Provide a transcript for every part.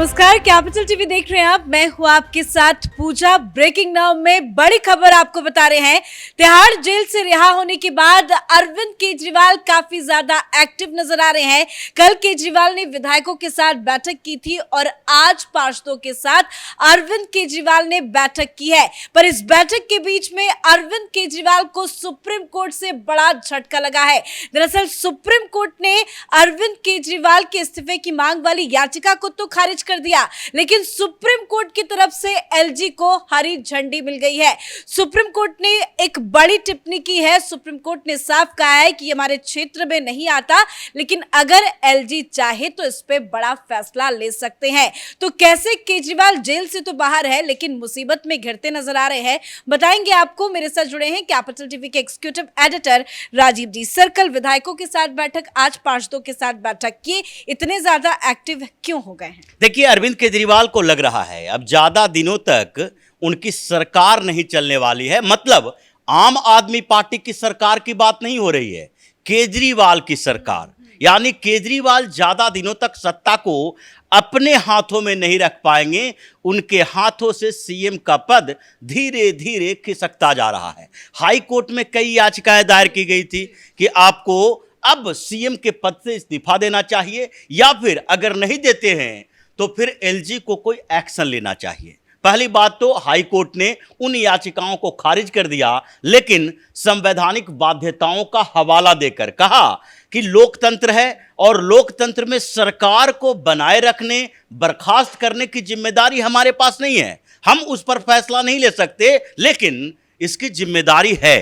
नमस्कार, capital TV देख रहे हैं आप। मैं हूं आपके साथ पूजा। ब्रेकिंग नाउ में बड़ी खबर आपको बता रहे हैं। तिहाड़ जेल से रिहा होने के बाद अरविंद केजरीवाल काफी ज्यादा एक्टिव नजर आ रहे हैं। कल केजरीवाल ने विधायकों के साथ बैठक की थी और आज पार्षदों के साथ अरविंद केजरीवाल ने बैठक की है। पर इस बैठक के बीच में अरविंद केजरीवाल को सुप्रीम कोर्ट से बड़ा झटका लगा है। दरअसल सुप्रीम कोर्ट ने अरविंद केजरीवाल के इस्तीफे की मांग वाली याचिका को तो खारिज कर दिया, लेकिन सुप्रीम कोर्ट की तरफ से एलजी को हरी झंडी मिल गई है। सुप्रीम कोर्ट ने एक बड़ी टिप्पणी की है। सुप्रीम कोर्ट ने साफ कहा है कि हमारे क्षेत्र में नहीं आता, लेकिन अगर एलजी चाहे तो इस पे बड़ा फैसला ले सकते हैं। तो कैसे केजरीवाल जेल से तो बाहर है, लेकिन मुसीबत में घिरते नजर आ रहे हैं, बताएंगे आपको। मेरे साथ जुड़े हैं कैपिटल टीवी के एग्जीक्यूटिव एडिटर राजीव जी। सर, कल विधायकों के साथ बैठक, आज पार्षदों के साथ बैठक, ये इतने ज्यादा एक्टिव क्यों हो गए हैं? देखिए, अरविंद केजरीवाल को लग रहा है अब ज्यादा दिनों तक उनकी सरकार नहीं चलने वाली है। मतलब आम आदमी पार्टी की सरकार की बात नहीं हो रही है, केजरीवाल की सरकार। यानी केजरीवाल ज्यादा दिनों तक सत्ता को अपने हाथों में नहीं रख पाएंगे। उनके हाथों से सीएम का पद धीरे धीरे खिसकता जा रहा है। हाई कोर्ट में कई याचिकाएं दायर की गई थी कि आपको अब सीएम के पद से इस्तीफा देना चाहिए, या फिर अगर नहीं देते हैं तो फिर एलजी को कोई एक्शन लेना चाहिए। पहली बात तो हाई कोर्ट ने उन याचिकाओं को खारिज कर दिया, लेकिन संवैधानिक बाध्यताओं का हवाला देकर कहा कि लोकतंत्र है और लोकतंत्र में सरकार को बनाए रखने, बर्खास्त करने की जिम्मेदारी हमारे पास नहीं है। हम उस पर फैसला नहीं ले सकते, लेकिन इसकी जिम्मेदारी है।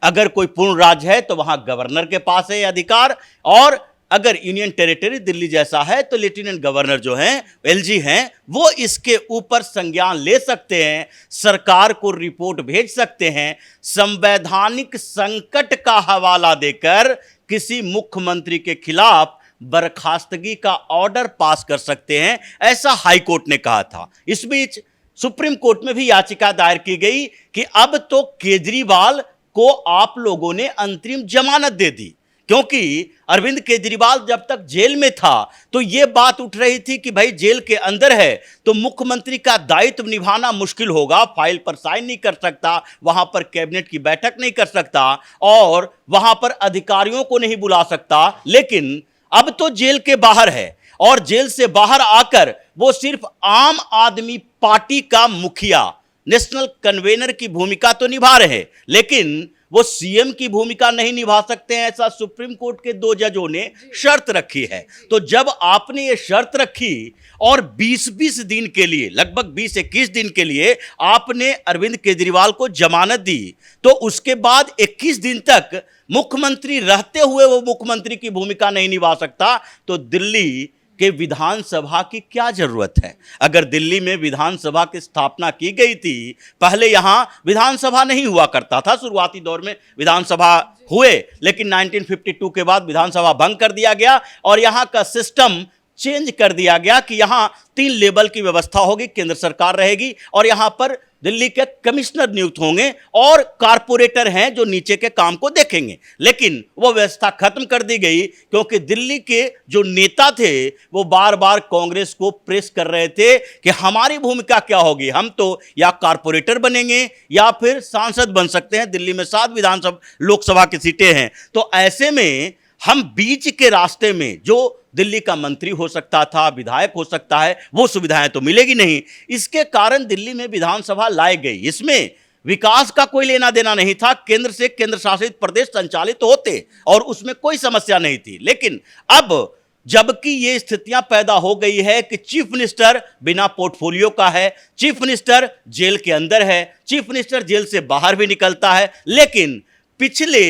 अगर कोई पूर्ण राज्य है तो वहां गवर्नर के पास है अधिकार, और अगर यूनियन टेरिटरी दिल्ली जैसा है तो लेफ्टिनेंट गवर्नर जो हैं, एलजी हैं, वो इसके ऊपर संज्ञान ले सकते हैं, सरकार को रिपोर्ट भेज सकते हैं। संवैधानिक संकट का हवाला देकर किसी मुख्यमंत्री के खिलाफ बर्खास्तगी का ऑर्डर पास कर सकते हैं, ऐसा हाईकोर्ट ने कहा था। इस बीच सुप्रीम कोर्ट में भी याचिका दायर की गई कि अब तो केजरीवाल को आप लोगों ने अंतरिम जमानत दे दी, क्योंकि अरविंद केजरीवाल जब तक जेल में था तो यह बात उठ रही थी कि भाई जेल के अंदर है तो मुख्यमंत्री का दायित्व निभाना मुश्किल होगा। फाइल पर साइन नहीं कर सकता, वहां पर कैबिनेट की बैठक नहीं कर सकता और वहां पर अधिकारियों को नहीं बुला सकता। लेकिन अब तो जेल के बाहर है और जेल से बाहर आकर वो सिर्फ आम आदमी पार्टी का मुखिया, नेशनल कन्वेनर की भूमिका तो निभा रहे, लेकिन वो सीएम की भूमिका नहीं निभा सकते हैं, ऐसा सुप्रीम कोर्ट के 2 जजों ने शर्त रखी है। तो जब आपने ये शर्त रखी और 20-20 दिन के लिए, लगभग 20-21 दिन के लिए आपने अरविंद केजरीवाल को जमानत दी, तो उसके बाद 21 दिन तक मुख्यमंत्री रहते हुए वो मुख्यमंत्री की भूमिका नहीं निभा सकता, तो दिल्ली कि विधानसभा की क्या जरूरत है? अगर दिल्ली में विधानसभा की स्थापना की गई थी, पहले यहां विधानसभा नहीं हुआ करता था, शुरुआती दौर में विधानसभा हुए, लेकिन 1952 के बाद विधानसभा भंग कर दिया गया और यहां का सिस्टम चेंज कर दिया गया कि यहां 3 लेवल की व्यवस्था होगी, केंद्र सरकार रहेगी और यहां पर दिल्ली के कमिश्नर नियुक्त होंगे और कारपोरेटर हैं जो नीचे के काम को देखेंगे। लेकिन वो व्यवस्था खत्म कर दी गई क्योंकि दिल्ली के जो नेता थे वो बार बार कांग्रेस को प्रेस कर रहे थे कि हमारी भूमिका क्या होगी, हम तो या कारपोरेटर बनेंगे या फिर सांसद बन सकते हैं। दिल्ली में 7 विधानसभा लोकसभा की सीटें हैं, तो ऐसे में हम बीच के रास्ते में जो दिल्ली का मंत्री हो सकता था, विधायक हो सकता है, वो सुविधाएं तो मिलेगी नहीं। इसके कारण दिल्ली में विधानसभा लाई गई। इसमें विकास का कोई लेना देना नहीं था, केंद्र से केंद्र शासित प्रदेश संचालित होते और उसमें कोई समस्या नहीं थी। लेकिन अब जबकि ये स्थितियां पैदा हो गई है कि चीफ मिनिस्टर बिना पोर्टफोलियो का है, चीफ मिनिस्टर जेल के अंदर है, चीफ मिनिस्टर जेल से बाहर भी निकलता है, लेकिन पिछले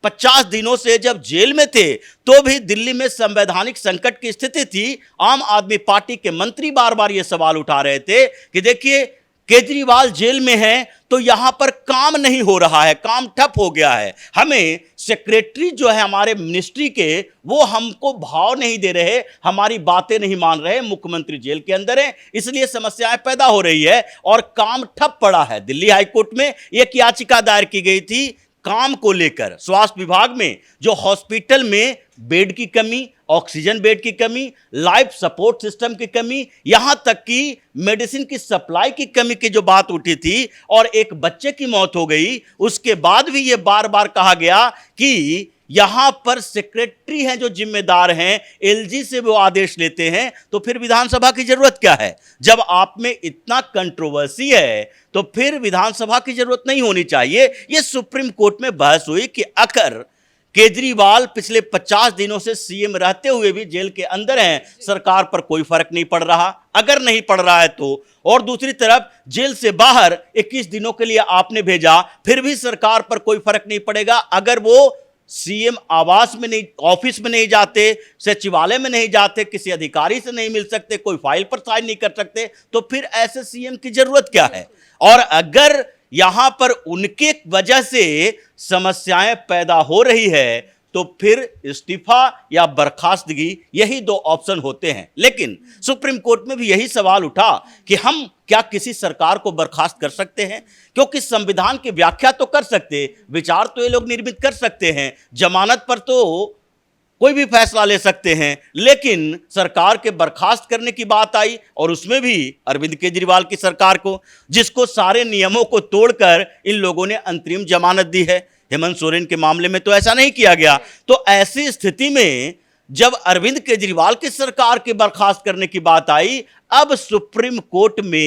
50 दिनों से जब जेल में थे तो भी दिल्ली में संवैधानिक संकट की स्थिति थी। आम आदमी पार्टी के मंत्री बार बार ये सवाल उठा रहे थे कि देखिए केजरीवाल जेल में है तो यहां पर काम नहीं हो रहा है, काम ठप हो गया है, हमें सेक्रेटरी जो है हमारे मिनिस्ट्री के वो हमको भाव नहीं दे रहे, हमारी बातें नहीं मान रहे, मुख्यमंत्री जेल के अंदर है, इसलिए समस्याएं पैदा हो रही है और काम ठप पड़ा है। दिल्ली हाईकोर्ट में एक याचिका दायर की गई थी काम को लेकर। स्वास्थ्य विभाग में जो हॉस्पिटल में बेड की कमी ऑक्सीजन बेड की कमी, लाइफ सपोर्ट सिस्टम की कमी, यहां तक कि मेडिसिन की सप्लाई की कमी की जो बात उठी थी और एक बच्चे की मौत हो गई, उसके बाद भी यह बार बार कहा गया कि यहां पर सेक्रेटरी हैं जो जिम्मेदार हैं, एलजी से वो आदेश लेते हैं, तो फिर विधानसभा की जरूरत क्या है? जब आप में इतना कंट्रोवर्सी है तो फिर विधानसभा की जरूरत नहीं होनी चाहिए। यह सुप्रीम कोर्ट में बहस हुई कि अगर केजरीवाल पिछले 50 दिनों से सीएम रहते हुए भी जेल के अंदर हैं, सरकार पर कोई फर्क नहीं पड़ रहा, अगर नहीं पड़ रहा है तो, और दूसरी तरफ जेल से बाहर 21 दिनों के लिए आपने भेजा, फिर भी सरकार पर कोई फर्क नहीं पड़ेगा। अगर वो सीएम आवास में नहीं, ऑफिस में नहीं जाते, सचिवालय में नहीं जाते, किसी अधिकारी से नहीं मिल सकते, कोई फाइल पर साइन नहीं कर सकते, तो फिर ऐसे सीएम की जरूरत क्या है? और अगर यहां पर उनके वजह से समस्याएं पैदा हो रही है तो फिर इस्तीफा या बर्खास्तगी, यही दो ऑप्शन होते हैं। लेकिन सुप्रीम कोर्ट में भी यही सवाल उठा कि हम क्या किसी सरकार को बर्खास्त कर सकते हैं? क्योंकि संविधान की व्याख्या तो कर सकते, विचार तो ये लोग निर्मित कर सकते हैं, जमानत पर तो कोई भी फैसला ले सकते हैं, लेकिन सरकार के बर्खास्त करने की बात आई और उसमें भी अरविंद केजरीवाल की सरकार को, जिसको सारे नियमों को तोड़कर इन लोगों ने अंतरिम जमानत दी है। हेमंत सोरेन के मामले में तो ऐसा नहीं किया गया। तो ऐसी स्थिति में जब अरविंद केजरीवाल की सरकार के बर्खास्त करने की बात आई, अब सुप्रीम कोर्ट में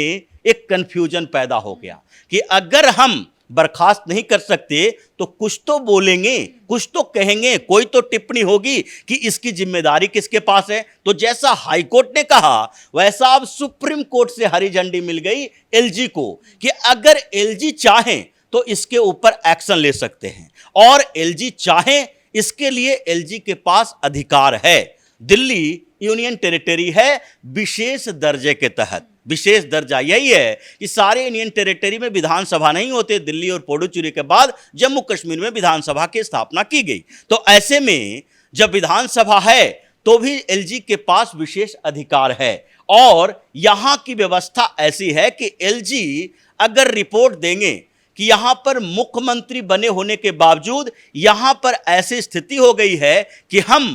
एक कंफ्यूजन पैदा हो गया कि अगर हम बर्खास्त नहीं कर सकते तो कुछ तो बोलेंगे, कुछ तो कहेंगे, कोई तो टिप्पणी होगी कि इसकी जिम्मेदारी किसके पास है। तो जैसा हाईकोर्ट ने कहा वैसा अब सुप्रीम कोर्ट से हरी झंडी मिल गई एलजी को कि अगर एलजी चाहें तो इसके ऊपर एक्शन ले सकते हैं, और एलजी चाहें इसके लिए एलजी के पास अधिकार है। दिल्ली यूनियन टेरिटरी है विशेष दर्जे के तहत। विशेष दर्जा यही है कि सारे यूनियन टेरिटरी में विधानसभा नहीं होते। दिल्ली और पुडुचेरी के बाद जम्मू कश्मीर में विधानसभा की स्थापना की गई। तो ऐसे में जब विधानसभा है तो भी एलजी के पास विशेष अधिकार है, और यहां की व्यवस्था ऐसी है कि एलजी अगर रिपोर्ट देंगे कि यहां पर मुख्यमंत्री बने होने के बावजूद यहां पर ऐसी स्थिति हो गई है कि हम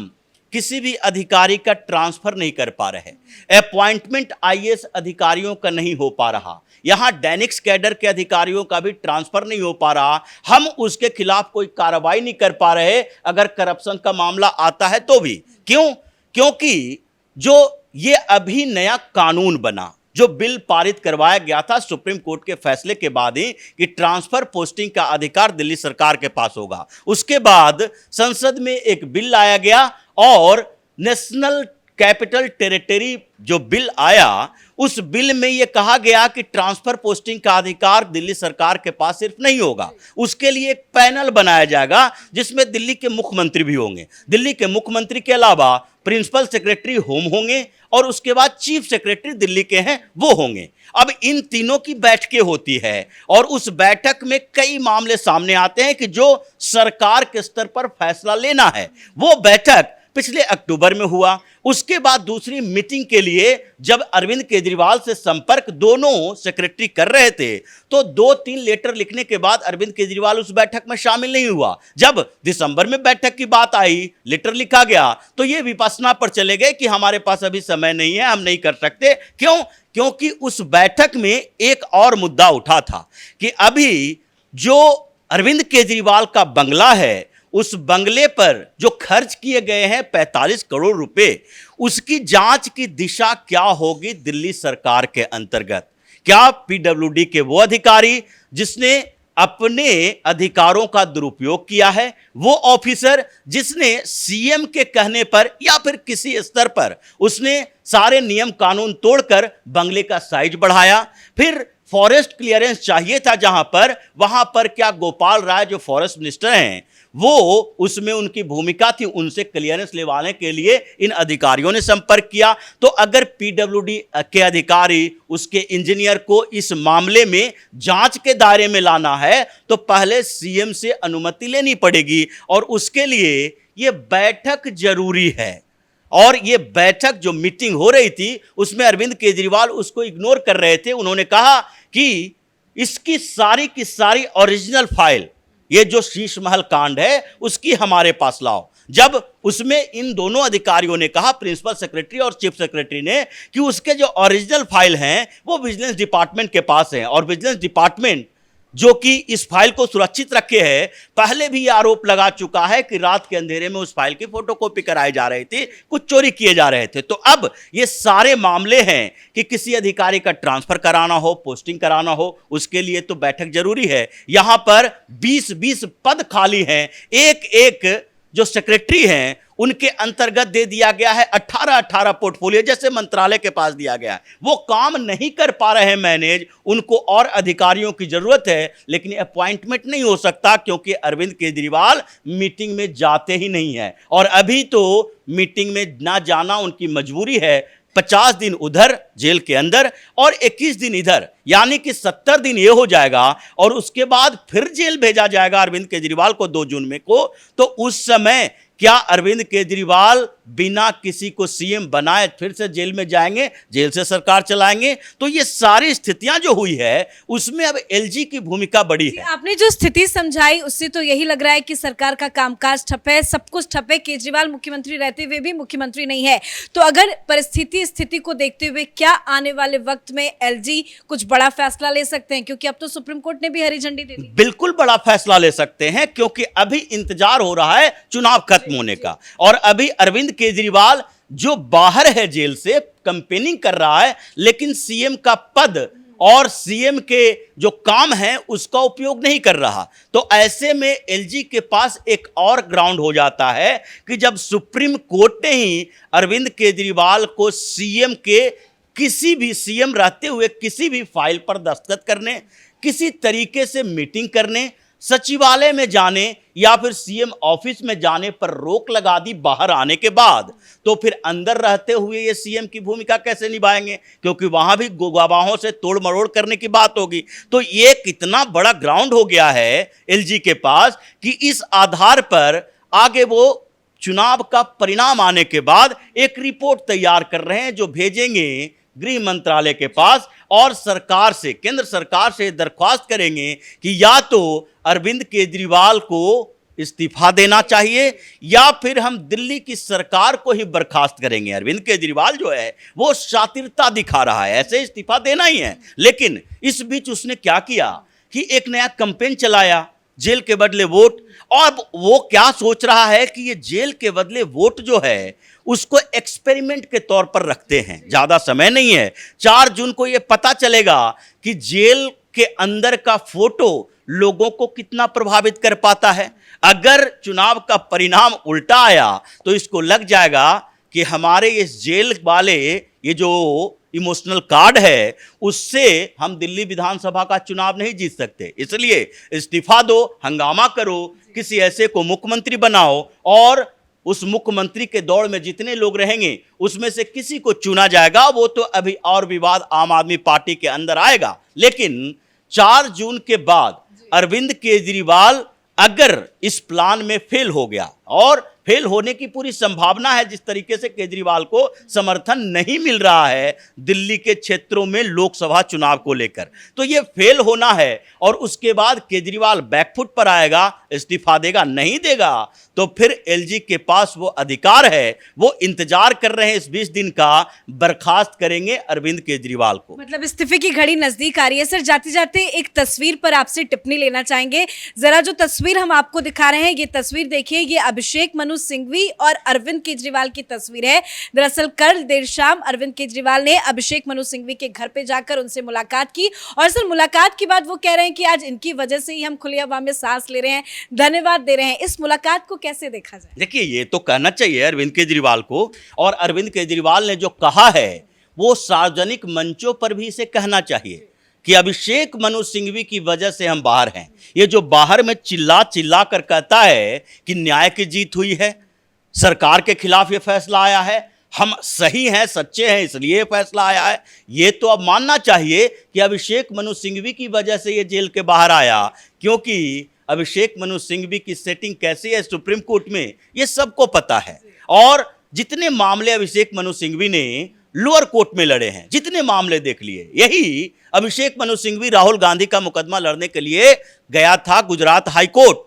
किसी भी अधिकारी का ट्रांसफर नहीं कर पा रहे, अपॉइंटमेंट आईएएस अधिकारियों का नहीं हो पा रहा, यहां डैनिक्स कैडर के अधिकारियों का भी ट्रांसफर नहीं हो पा रहा, हम उसके खिलाफ कोई कार्रवाई नहीं कर पा रहे अगर करप्शन का मामला आता है तो भी। क्यों? क्योंकि जो ये अभी नया कानून बना, जो बिल पारित करवाया गया था सुप्रीम कोर्ट के फैसले के बाद ही कि ट्रांसफर पोस्टिंग का अधिकार दिल्ली सरकार के पास होगा, उसके बाद संसद में एक बिल लाया गया और नेशनल कैपिटल टेरिटरी जो बिल आया, उस बिल में यह कहा गया कि ट्रांसफर पोस्टिंग का अधिकार दिल्ली सरकार के पास सिर्फ नहीं होगा, उसके लिए एक पैनल बनाया जाएगा जिसमें दिल्ली के मुख्यमंत्री भी होंगे। दिल्ली के मुख्यमंत्री के अलावा प्रिंसिपल सेक्रेटरी होम होंगे और उसके बाद चीफ सेक्रेटरी दिल्ली के हैं वो होंगे। अब इन तीनों की बैठकें होती है और उस बैठक में कई मामले सामने आते हैं कि जो सरकार के स्तर पर फैसला लेना है। वो बैठक पिछले अक्टूबर में हुआ। उसके बाद दूसरी मीटिंग के लिए जब अरविंद केजरीवाल से संपर्क दोनों सेक्रेटरी कर रहे थे तो 2-3 लेटर लिखने के बाद अरविंद केजरीवाल उस बैठक में शामिल नहीं हुआ। जब दिसंबर में बैठक की बात आई, लेटर लिखा गया, तो ये विपश्यना पर चले गए कि हमारे पास अभी समय नहीं है, हम नहीं कर सकते। क्यों? क्योंकि उस बैठक में एक और मुद्दा उठा था कि अभी जो अरविंद केजरीवाल का बंगला है, उस बंगले पर जो खर्च किए गए हैं 45 करोड़ रुपए, उसकी जांच की दिशा क्या होगी दिल्ली सरकार के अंतर्गत? क्या पीडब्ल्यूडी के वो अधिकारी जिसने अपने अधिकारों का दुरुपयोग किया है, वो ऑफिसर जिसने सीएम के कहने पर या फिर किसी स्तर पर उसने सारे नियम कानून तोड़कर बंगले का साइज बढ़ाया, फिर फॉरेस्ट क्लियरेंस चाहिए था जहां पर, वहां पर क्या गोपाल राय जो फॉरेस्ट मिनिस्टर हैं वो उसमें उनकी भूमिका थी, उनसे क्लियरेंस लेवाने के लिए इन अधिकारियों ने संपर्क किया। तो अगर पीडब्ल्यूडी के अधिकारी उसके इंजीनियर को इस मामले में जांच के दायरे में लाना है तो पहले सीएम से अनुमति लेनी पड़ेगी और उसके लिए यह बैठक जरूरी है। और ये बैठक जो मीटिंग हो रही थी उसमें अरविंद केजरीवाल उसको इग्नोर कर रहे थे। उन्होंने कहा कि इसकी सारी की सारी ओरिजिनल फाइल, ये जो शीश महल कांड है उसकी हमारे पास लाओ। जब उसमें इन दोनों अधिकारियों ने कहा, प्रिंसिपल सेक्रेटरी और चीफ सेक्रेटरी ने, कि उसके जो ओरिजिनल फाइल हैं वो विजिलेंस डिपार्टमेंट के पास हैं और विजिलेंस डिपार्टमेंट जो कि इस फाइल को सुरक्षित रखे है, पहले भी आरोप लगा चुका है कि रात के अंधेरे में उस फाइल की फोटोकॉपी कराई जा रही थी, कुछ चोरी किए जा रहे थे। तो अब ये सारे मामले हैं कि किसी अधिकारी का ट्रांसफर कराना हो, पोस्टिंग कराना हो, उसके लिए तो बैठक जरूरी है। यहां पर 20-20 पद खाली हैं, एक एक जो सेक्रेटरी हैं उनके अंतर्गत दे दिया गया है 18-18 पोर्टफोलियो, जैसे मंत्रालय के पास दिया गया है। वो काम नहीं कर पा रहे हैं मैनेज, उनको और अधिकारियों की जरूरत है, लेकिन अपॉइंटमेंट नहीं हो सकता क्योंकि अरविंद केजरीवाल मीटिंग में जाते ही नहीं है। और अभी तो मीटिंग में ना जाना उनकी मजबूरी है। 50 दिन उधर जेल के अंदर और 21 दिन इधर, यानी कि 70 दिन ये हो जाएगा और उसके बाद फिर जेल भेजा जाएगा अरविंद केजरीवाल को 2 जून में को। तो उस समय क्या अरविंद केजरीवाल बिना किसी को सीएम बनाए फिर से जेल में जाएंगे, जेल से सरकार चलाएंगे? तो ये सारी स्थितियां जो हुई है उसमें अब एलजी की भूमिका बड़ी है। आपने जो स्थिति समझाई उससे तो यही लग रहा है कि सरकार का कामकाज ठप है, सब कुछ ठप है, केजरीवाल मुख्यमंत्री रहते हुए भी मुख्यमंत्री नहीं है। तो अगर परिस्थिति स्थिति को देखते हुए क्या आने वाले वक्त में एलजी कुछ बड़ा फैसला ले सकते हैं? क्योंकि अब तो सुप्रीम कोर्ट ने भी हरी झंडी दे दी। बिल्कुल बड़ा फैसला ले सकते हैं क्योंकि अभी इंतजार हो रहा है चुनाव खत्म होने का। और अभी अरविंद केजरीवाल जो बाहर है जेल से, कैंपेनिंग कर रहा है, लेकिन सीएम का पद और सीएम के जो काम है उसका उपयोग नहीं कर रहा। तो ऐसे में एलजी के पास एक और ग्राउंड हो जाता है कि जब सुप्रीम कोर्ट ने ही अरविंद केजरीवाल को सीएम के किसी भी, सीएम रहते हुए किसी भी फाइल पर दस्तखत करने, किसी तरीके से मीटिंग करने, सचिवालय में जाने या फिर सीएम ऑफिस में जाने पर रोक लगा दी बाहर आने के बाद, तो फिर अंदर रहते हुए ये सीएम की भूमिका कैसे निभाएंगे? क्योंकि वहां भी गवाहों से तोड़ मरोड़ करने की बात होगी। तो ये कितना बड़ा ग्राउंड हो गया है एलजी के पास कि इस आधार पर आगे वो चुनाव का परिणाम आने के बाद एक रिपोर्ट तैयार कर रहे हैं जो भेजेंगे गृह मंत्रालय के पास और सरकार से, केंद्र सरकार से दरख्वास्त करेंगे कि या तो अरविंद केजरीवाल को इस्तीफा देना चाहिए या फिर हम दिल्ली की सरकार को ही बर्खास्त करेंगे। अरविंद केजरीवाल जो है वो शातिरता दिखा रहा है, ऐसे इस्तीफा देना ही है। लेकिन इस बीच उसने क्या किया कि एक नया कैंपेन चलाया, जेल के बदले वोट। और वो क्या सोच रहा है कि ये जेल के बदले वोट जो है उसको एक्सपेरिमेंट के तौर पर रखते हैं, ज्यादा समय नहीं है, 4 जून को ये पता चलेगा कि जेल के अंदर का फोटो लोगों को कितना प्रभावित कर पाता है। अगर चुनाव का परिणाम उल्टा आया तो इसको लग जाएगा कि हमारे इस जेल वाले ये जो इमोशनल कार्ड है उससे हम दिल्ली विधानसभा का चुनाव नहीं जीत सकते, इसलिए इस्तीफा दो, हंगामा करो, किसी ऐसे को मुख्यमंत्री बनाओ और उस मुख्यमंत्री के दौड़ में जितने लोग रहेंगे उसमें से किसी को चुना जाएगा। वो तो अभी और विवाद आम आदमी पार्टी के अंदर आएगा। लेकिन 4 जून के बाद अरविंद केजरीवाल अगर इस प्लान में फेल हो गया, और फेल होने की पूरी संभावना है जिस तरीके से केजरीवाल को समर्थन नहीं मिल रहा है दिल्ली के क्षेत्रों में लोकसभा चुनाव को लेकर, तो ये फेल होना है और उसके बाद केजरीवाल बैकफुट पर आएगा, इस्तीफा देगा, नहीं देगा तो फिर एलजी के पास वो अधिकार है, वो इंतजार कर रहे हैं इस 20 दिन का, बर्खास्त करेंगे अरविंद केजरीवाल को। मतलब इस्तीफे की घड़ी नजदीक आ रही है। सर, जाते जाते एक तस्वीर पर आपसे टिप्पणी लेना चाहेंगे। जरा जो तस्वीर हम आपको दिखा रहे हैं, ये तस्वीर देखिए, ये अभिषेक मनु सिंघवी और अरविंद केजरीवाल की तस्वीर है। दरअसल कल देर शाम अरविंद केजरीवाल ने अभिषेक मनु सिंघवी के घर पे जाकर उनसे मुलाकात की और सर मुलाकात के बाद वो कह रहे हैं कि आज इनकी वजह से ही हम खुली हवा में सांस ले रहे हैं, धन्यवाद दे रहे हैं। इस मुलाकात को कैसे देखा जाए? देखिए, ये तो कहना चाहिए अरविंद केजरीवाल को, और अरविंद केजरीवाल ने जो कहा है वो सार्वजनिक मंचों पर भी इसे कहना चाहिए कि अभिषेक मनु सिंघवी की वजह से हम बाहर हैं। ये जो बाहर में चिल्ला चिल्ला कर कहता है कि न्याय की जीत हुई है, सरकार के खिलाफ ये फैसला आया है, हम सही हैं, सच्चे हैं, इसलिए ये फैसला आया है, ये तो अब मानना चाहिए कि अभिषेक मनु सिंघवी की वजह से ये जेल के बाहर आया। क्योंकि अभिषेक मनु सिंघवी की सेटिंग कैसी है सुप्रीम कोर्ट में ये सबको पता है, और जितने मामले अभिषेक मनु सिंघवी ने लोअर कोर्ट में लड़े हैं, जितने मामले देख लिए, यही अभिषेक मनु सिंघवी राहुल गांधी का मुकदमा लड़ने के लिए गया था गुजरात हाई कोर्ट,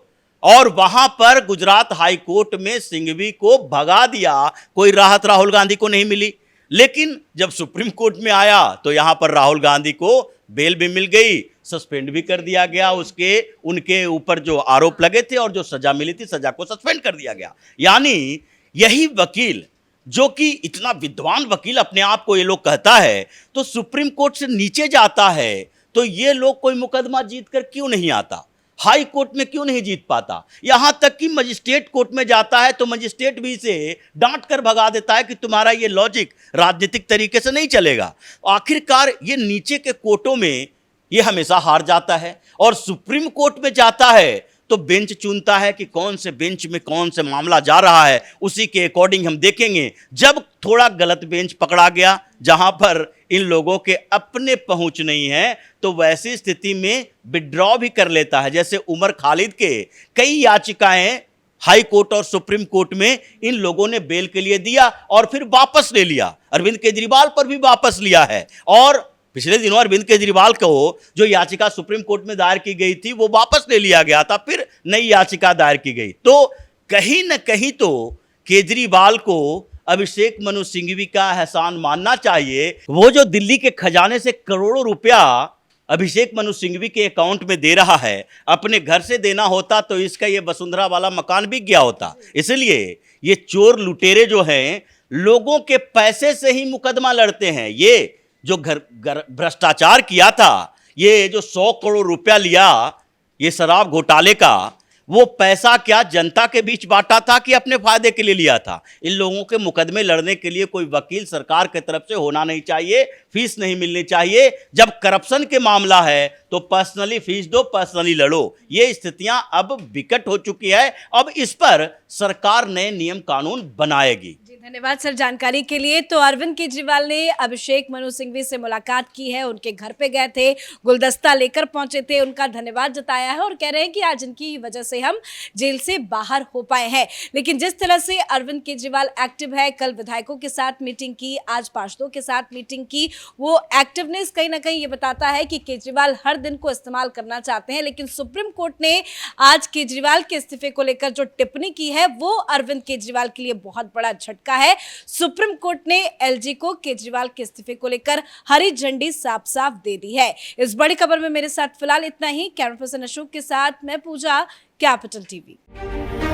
और वहां पर गुजरात हाई कोर्ट में सिंघवी को भगा दिया, कोई राहत राहुल गांधी को नहीं मिली। लेकिन जब सुप्रीम कोर्ट में आया तो यहां पर राहुल गांधी को बेल भी मिल गई, सस्पेंड भी कर दिया गया, उसके उनके ऊपर जो आरोप लगे थे और जो सजा मिली थी, सजा को सस्पेंड कर दिया गया। यानी यही वकील, जो कि इतना विद्वान वकील अपने आप को ये लोग कहता है, तो सुप्रीम कोर्ट से नीचे जाता है, तो ये लोग कोई मुकदमा जीत कर क्यों नहीं आता, हाई कोर्ट में क्यों नहीं जीत पाता? यहां तक कि मजिस्ट्रेट कोर्ट में जाता है तो मजिस्ट्रेट भी इसे डांट कर भगा देता है कि तुम्हारा ये लॉजिक राजनीतिक तरीके से नहीं चलेगा। आखिरकार ये नीचे के कोर्टों में ये हमेशा हार जाता है और सुप्रीम कोर्ट में जाता है तो बेंच चुनता है कि कौन से बेंच में कौन से मामला जा रहा है, उसी के अकॉर्डिंग हम देखेंगे। जब थोड़ा गलत बेंच पकड़ा गया जहां पर इन लोगों के अपने पहुंच नहीं है, तो वैसी स्थिति में विड्रॉ भी कर लेता है। जैसे उमर खालिद के कई याचिकाएं हाई कोर्ट और सुप्रीम कोर्ट में इन लोगों ने बेल के लिए दिया और फिर वापस ले लिया। अरविंद केजरीवाल पर भी वापस लिया है और पिछले दिनों अरविंद केजरीवाल को जो याचिका सुप्रीम कोर्ट में दायर की गई थी वो वापस ले लिया गया था, फिर नई याचिका दायर की गई। तो कहीं न कहीं तो केजरीवाल को अभिषेक मनु सिंघवी का एहसान मानना चाहिए। वो जो दिल्ली के खजाने से करोड़ों रुपया अभिषेक मनु सिंघवी के अकाउंट में दे रहा है, अपने घर से देना होता तो इसका ये वसुंधरा वाला मकान बिक गया होता। इसलिए ये चोर लुटेरे जो हैं लोगों के पैसे से ही मुकदमा लड़ते हैं। ये जो घर भ्रष्टाचार किया था, ये जो 100 करोड़ रुपया लिया ये शराब घोटाले का, वो पैसा क्या जनता के बीच बांटा था कि अपने फायदे के लिए लिया था? इन लोगों के मुकदमे लड़ने के लिए कोई वकील सरकार की तरफ से होना नहीं चाहिए, फीस नहीं मिलनी चाहिए। जब करप्शन के मामला है तो पर्सनली फीस दो, पर्सनली लड़ो। ये स्थितियां अब विकट हो चुकी है। अब इस पर सरकार नए नियम कानून बनाएगी। धन्यवाद सर जानकारी के लिए। तो अरविंद केजरीवाल ने अभिषेक मनु सिंघवी से मुलाकात की है, उनके घर पे गए थे, गुलदस्ता लेकर पहुंचे थे, उनका धन्यवाद जताया है और कह रहे हैं कि आज इनकी वजह से हम जेल से बाहर हो पाए हैं। लेकिन जिस तरह से अरविंद केजरीवाल एक्टिव है, कल विधायकों के साथ मीटिंग की, आज पार्षदों के साथ मीटिंग की, वो एक्टिवनेस कहीं ना कहीं ये बताता है कि केजरीवाल हर दिन को इस्तेमाल करना चाहते हैं। लेकिन सुप्रीम कोर्ट ने आज केजरीवाल के इस्तीफे को लेकर जो टिप्पणी की है वो अरविंद केजरीवाल के लिए बहुत बड़ा झटका है। सुप्रीम कोर्ट ने एलजी को केजरीवाल के इस्तीफे को लेकर हरी झंडी साफ साफ दे दी है। इस बड़ी खबर में मेरे साथ फिलहाल इतना ही। कैमरा पर्सन अशोक के साथ मैं पूजा, कैपिटल टीवी।